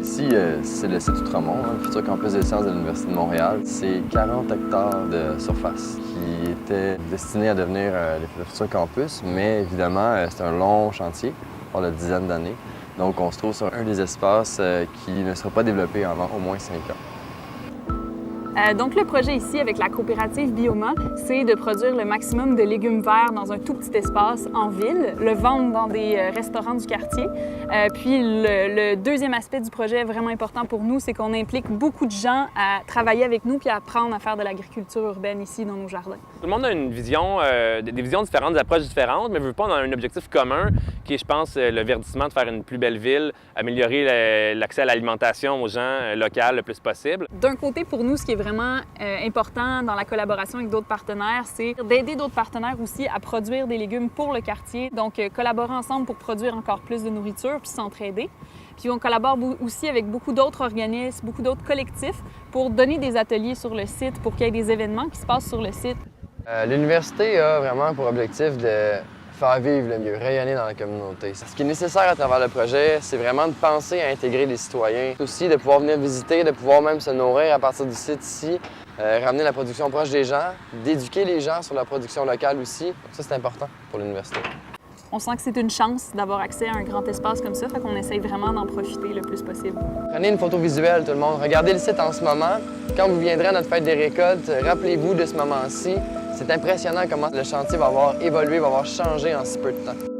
Ici, c'est le site Outremont, le futur campus des sciences de l'Université de Montréal. C'est 40 hectares de surface qui étaient destinés à devenir le futur campus, mais évidemment, c'est un long chantier, pendant une dizaine d'années. Donc, on se trouve sur un des espaces qui ne sera pas développé avant au moins 5 ans. Donc, le projet ici, avec la coopérative Bioma, c'est de produire le maximum de légumes verts dans un tout petit espace en ville, le vendre dans des restaurants du quartier. Puis, le deuxième aspect du projet vraiment important pour nous, c'est qu'on implique beaucoup de gens à travailler avec nous puis à apprendre à faire de l'agriculture urbaine ici dans nos jardins. Tout le monde a une vision, des visions différentes, des approches différentes, mais veut pas, on a un objectif commun qui est, je pense, le verdissement, de faire une plus belle ville, améliorer l'accès à l'alimentation aux gens locaux le plus possible. D'un côté, pour nous, ce qui est vraiment important dans la collaboration avec d'autres partenaires, c'est d'aider d'autres partenaires aussi à produire des légumes pour le quartier. Donc, collaborer ensemble pour produire encore plus de nourriture puis s'entraider. Puis on collabore aussi avec beaucoup d'autres organismes, beaucoup d'autres collectifs pour donner des ateliers sur le site, pour qu'il y ait des événements qui se passent sur le site. L'université a vraiment pour objectif de faire vivre le mieux, rayonner dans la communauté. Ce qui est nécessaire à travers le projet, c'est vraiment de penser à intégrer les citoyens. Aussi de pouvoir venir visiter, de pouvoir même se nourrir à partir du site ici, ramener la production proche des gens, d'éduquer les gens sur la production locale aussi. Donc ça, c'est important pour l'université. On sent que c'est une chance d'avoir accès à un grand espace comme ça, fait qu'on essaye vraiment d'en profiter le plus possible. Prenez une photo visuelle, tout le monde. Regardez le site en ce moment. Quand vous viendrez à notre fête des récoltes, rappelez-vous de ce moment-ci. C'est impressionnant comment le chantier va avoir évolué, va avoir changé en si peu de temps.